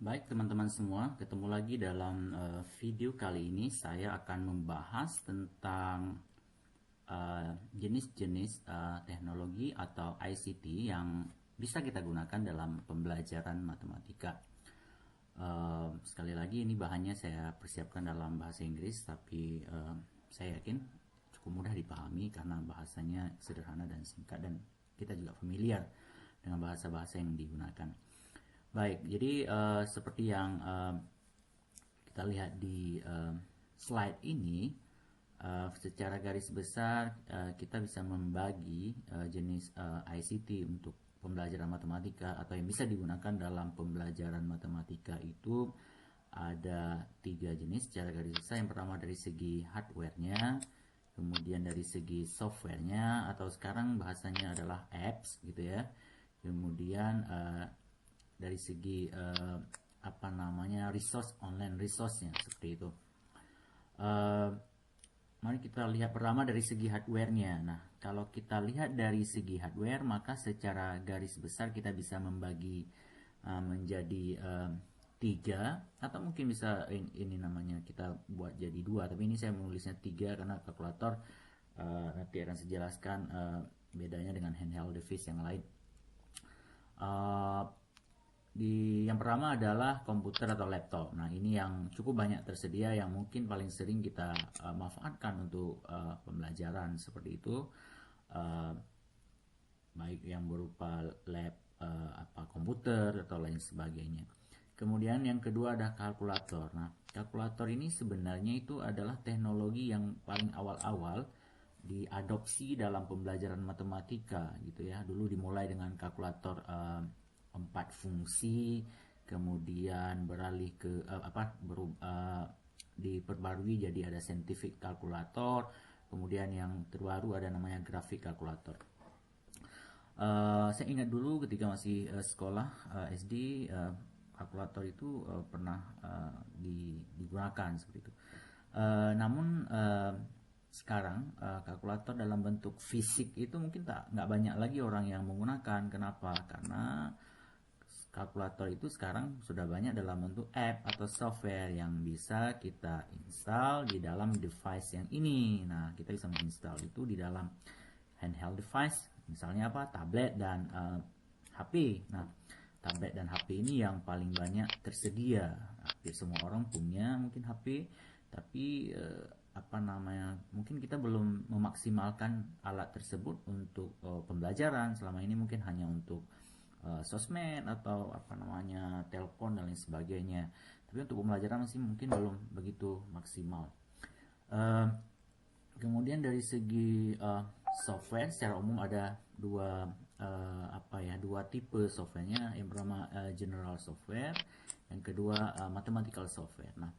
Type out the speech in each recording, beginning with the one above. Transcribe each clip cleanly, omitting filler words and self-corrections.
Baik teman-teman semua, ketemu lagi dalam video kali ini. Saya akan membahas tentang jenis-jenis teknologi atau ICT yang bisa kita gunakan dalam pembelajaran matematika. Sekali lagi ini bahannya saya persiapkan dalam bahasa Inggris, tapi saya yakin cukup mudah dipahami karena bahasanya sederhana dan singkat, dan kita juga familiar dengan bahasa-bahasa yang digunakan. Baik, jadi seperti yang kita lihat di slide ini, secara garis besar kita bisa membagi jenis ICT untuk pembelajaran matematika atau yang bisa digunakan dalam pembelajaran matematika itu ada 3 jenis secara garis besar. Yang pertama dari segi hardware-nya, kemudian dari segi software-nya atau sekarang bahasanya adalah apps gitu ya. Kemudian dari segi resource, online resource-nya seperti itu. Mari kita lihat pertama dari segi hardware-nya. Nah, kalau kita lihat dari segi hardware, maka secara garis besar kita bisa membagi menjadi 3, atau mungkin bisa ini namanya kita buat jadi 2, tapi ini saya menulisnya 3 karena kalkulator nanti akan saya jelaskan bedanya dengan handheld device yang lain. Yang pertama adalah komputer atau laptop. Nah, ini yang cukup banyak tersedia, yang mungkin paling sering kita manfaatkan untuk pembelajaran seperti itu, baik yang berupa lab komputer atau lain sebagainya. Kemudian yang kedua ada kalkulator. Nah, kalkulator ini sebenarnya itu adalah teknologi yang paling awal-awal diadopsi dalam pembelajaran matematika gitu ya. Dulu dimulai dengan kalkulator 4 fungsi, kemudian beralih ke diperbarui jadi ada scientific calculator, kemudian yang terbaru ada namanya graphic calculator. Saya ingat dulu ketika masih sekolah SD, kalkulator itu pernah digunakan seperti itu. Namun sekarang kalkulator dalam bentuk fisik itu mungkin nggak banyak lagi orang yang menggunakan. Kenapa? Karena kalkulator itu sekarang sudah banyak dalam bentuk app atau software yang bisa kita install di dalam device yang ini. Nah, kita bisa menginstal itu di dalam handheld device, misalnya tablet dan HP. Nah, tablet dan HP ini yang paling banyak tersedia. Hampir semua orang punya mungkin HP, tapi mungkin kita belum memaksimalkan alat tersebut untuk pembelajaran. Selama ini mungkin hanya untuk sosmed atau telepon dan lain sebagainya. Tapi untuk pembelajaran masih mungkin belum begitu maksimal. Kemudian dari segi software secara umum ada dua tipe softwarenya. Yang pertama general software, yang kedua mathematical software. Nah,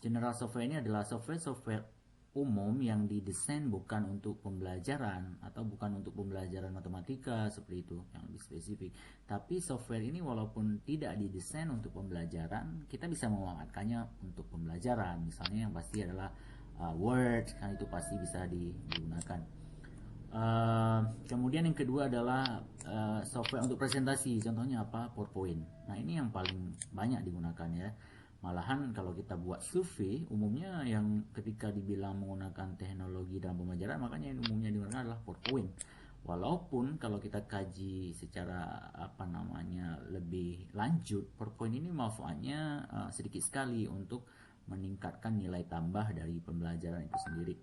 general software ini adalah software umum yang didesain bukan untuk pembelajaran atau bukan untuk pembelajaran matematika seperti itu, yang lebih spesifik. Tapi software ini walaupun tidak didesain untuk pembelajaran, kita bisa memanfaatkannya untuk pembelajaran. Misalnya yang pasti adalah Word, kan itu pasti bisa digunakan. Kemudian yang kedua adalah software untuk presentasi, contohnya PowerPoint. Nah, ini yang paling banyak digunakan ya. Malahan kalau kita buat survei, umumnya yang ketika dibilang menggunakan teknologi dalam pembelajaran, makanya yang umumnya digunakan adalah PowerPoint. Walaupun kalau kita kaji secara lebih lanjut, PowerPoint ini manfaatnya sedikit sekali untuk meningkatkan nilai tambah dari pembelajaran itu sendiri.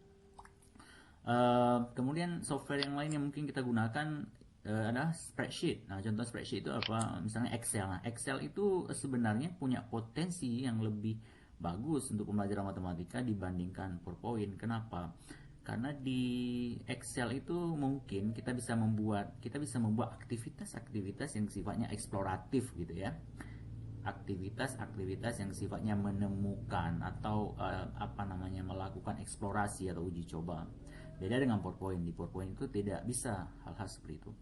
Kemudian software yang lain yang mungkin kita gunakan adalah spreadsheet. Nah, contoh spreadsheet itu apa? Misalnya Excel. Nah, Excel itu sebenarnya punya potensi yang lebih bagus untuk pembelajaran matematika dibandingkan PowerPoint. Kenapa? Karena di Excel itu mungkin kita bisa membuat aktivitas-aktivitas yang sifatnya eksploratif gitu ya. Aktivitas-aktivitas yang sifatnya menemukan atau melakukan eksplorasi atau uji coba. Beda dengan PowerPoint. Di PowerPoint itu tidak bisa hal-hal seperti itu.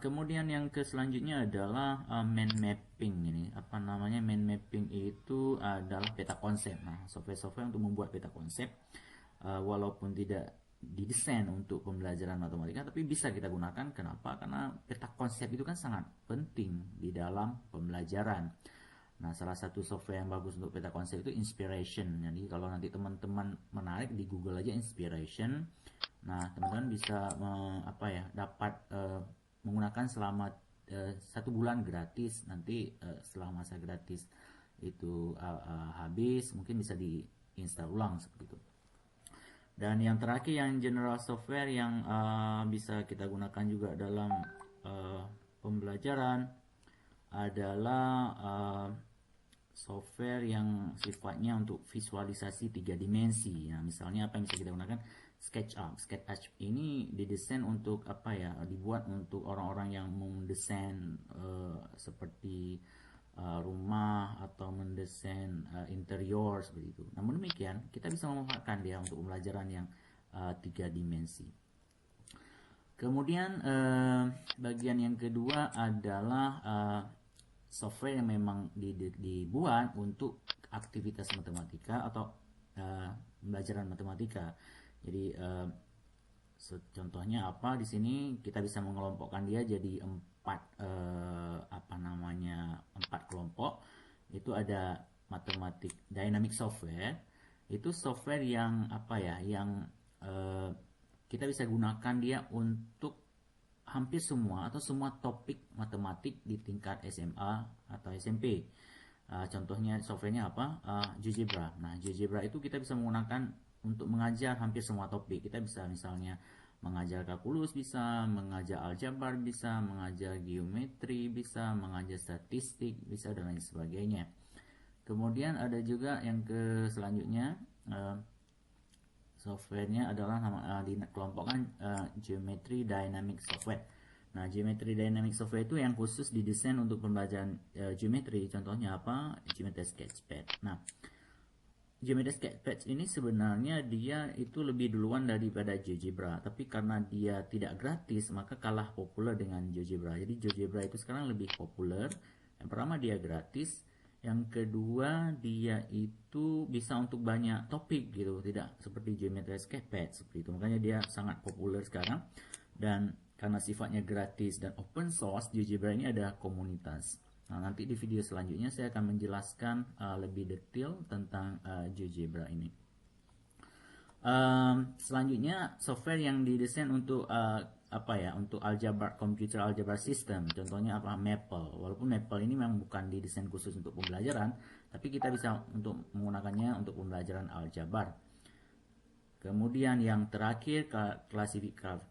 Kemudian yang selanjutnya adalah mind mapping. Ini mind mapping itu adalah peta konsep. Nah, software-software untuk membuat peta konsep walaupun tidak didesain untuk pembelajaran matematika, tapi bisa kita gunakan. Kenapa? Karena peta konsep itu kan sangat penting di dalam pembelajaran. Nah, salah satu software yang bagus untuk peta konsep itu Inspiration. Jadi kalau nanti teman-teman menarik di Google aja Inspiration, nah teman-teman bisa dapat menggunakan selama 1 bulan gratis. Nanti setelah masa gratis itu habis, mungkin bisa diinstal ulang seperti itu. Dan yang terakhir yang general software yang bisa kita gunakan juga dalam pembelajaran adalah software yang sifatnya untuk visualisasi 3 dimensi. Nah, misalnya apa yang bisa kita gunakan? SketchUp. SketchUp ini didesain untuk dibuat untuk orang-orang yang mendesain seperti rumah atau mendesain interior seperti itu. Namun demikian, kita bisa memanfaatkan dia untuk pembelajaran yang 3 dimensi. Kemudian bagian yang kedua adalah software yang memang dibuat untuk aktivitas matematika atau pembelajaran matematika. Jadi contohnya apa di sini kita bisa mengelompokkan dia jadi 4 kelompok. Itu ada matematik dynamic software. Itu software yang kita bisa gunakan dia untuk hampir semua atau semua topik matematik di tingkat SMA atau SMP. Contohnya softwarenya apa? GeoGebra. Nah, GeoGebra itu kita bisa menggunakan untuk mengajar hampir semua topik. Kita bisa misalnya mengajar kalkulus, bisa mengajar aljabar, bisa mengajar geometri, bisa mengajar statistik, bisa dan lain sebagainya. Kemudian ada juga yang selanjutnya softwarenya adalah dikelompokkan Geometry Dynamic Software. Nah, Geometry Dynamic Software itu yang khusus didesain untuk pembelajaran geometri. Contohnya apa? Geometry Sketchpad. Nah, Geometry Sketchpad ini sebenarnya dia itu lebih duluan daripada GeoGebra, tapi karena dia tidak gratis maka kalah populer dengan GeoGebra. Jadi GeoGebra itu sekarang lebih populer. Yang pertama dia gratis, yang kedua dia itu bisa untuk banyak topik gitu, tidak seperti Geometry Sketchpad seperti itu. Makanya dia sangat populer sekarang, dan karena sifatnya gratis dan open source, GeoGebra ini ada komunitas. Nah, nanti di video selanjutnya saya akan menjelaskan lebih detail tentang GeoGebra ini. Selanjutnya software yang didesain untuk untuk computer algebra system. Contohnya apa? Maple. Walaupun Maple ini memang bukan didesain khusus untuk pembelajaran, tapi kita bisa untuk menggunakannya untuk pembelajaran aljabar. Kemudian yang terakhir,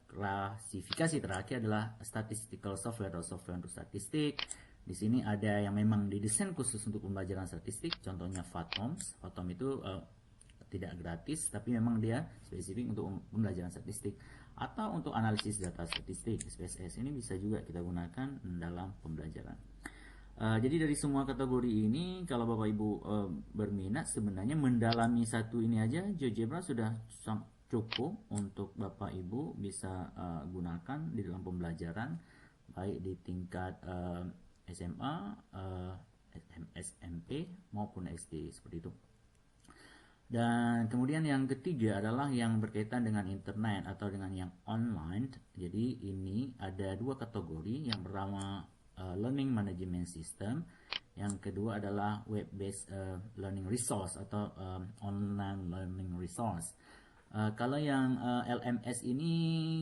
klasifikasi terakhir adalah statistical software atau software untuk statistik. Di sini ada yang memang didesain khusus untuk pembelajaran statistik, contohnya FATOMS. FATOM itu tidak gratis, tapi memang dia spesifik untuk pembelajaran statistik. Atau untuk analisis data statistik, SPSS. Ini bisa juga kita gunakan dalam pembelajaran. Jadi dari semua kategori ini, kalau Bapak Ibu berminat, sebenarnya mendalami satu ini aja, GeoGebra sudah cukup untuk Bapak Ibu bisa gunakan di dalam pembelajaran, baik di tingkat SMA, SMP maupun SD seperti itu. Dan kemudian yang ketiga adalah yang berkaitan dengan internet atau dengan yang online. Jadi ini ada 2 kategori. Yang pertama learning management system, yang kedua adalah web based learning resource atau online learning resource. Kalau yang LMS ini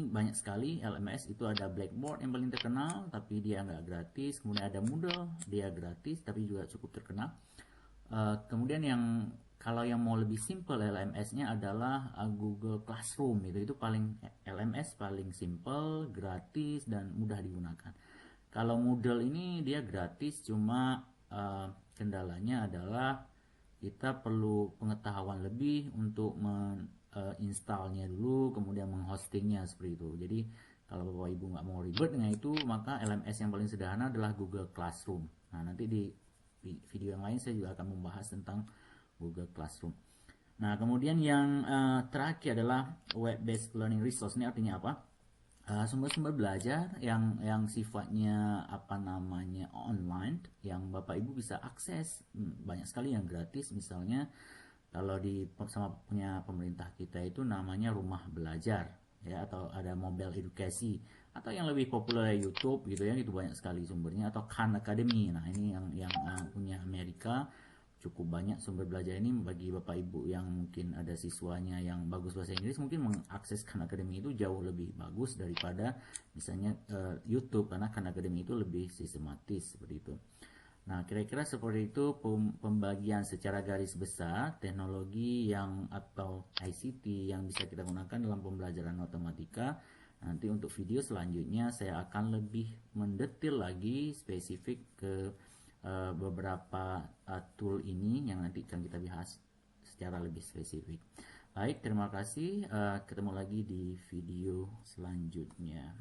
banyak sekali. LMS itu ada Blackboard yang paling terkenal, tapi dia nggak gratis. Kemudian ada Moodle, dia gratis tapi juga cukup terkenal. Kemudian kalau yang mau lebih simple, LMS-nya adalah Google Classroom. Itu paling LMS paling simple, gratis dan mudah digunakan. Kalau Moodle ini dia gratis, cuma kendalanya adalah kita perlu pengetahuan lebih untuk installnya dulu, kemudian menghostingnya seperti itu. Jadi kalau Bapak Ibu nggak mau ribet dengan itu, maka LMS yang paling sederhana adalah Google Classroom. Nah, nanti di video yang lain saya juga akan membahas tentang Google Classroom. Nah, kemudian yang terakhir adalah web based learning resource. Ini artinya apa? Sumber-sumber belajar yang sifatnya online, yang Bapak Ibu bisa akses. Banyak sekali yang gratis. Misalnya kalau punya pemerintah kita itu namanya rumah belajar, ya, atau ada mobile edukasi. atau yang lebih populer YouTube gitu ya, itu banyak sekali sumbernya, atau Khan Academy. Nah ini yang punya Amerika, cukup banyak sumber belajar ini bagi bapak ibu yang mungkin ada siswanya yang bagus bahasa Inggris, mungkin mengakses Khan Academy itu jauh lebih bagus daripada misalnya YouTube, karena Khan Academy itu lebih sistematis seperti itu. Nah, kira-kira seperti itu pembagian secara garis besar teknologi yang atau ICT yang bisa kita gunakan dalam pembelajaran matematika. Nanti untuk video selanjutnya saya akan lebih mendetil lagi spesifik ke beberapa tool ini yang nanti akan kita bahas secara lebih spesifik. Baik, terima kasih. Ketemu lagi di video selanjutnya.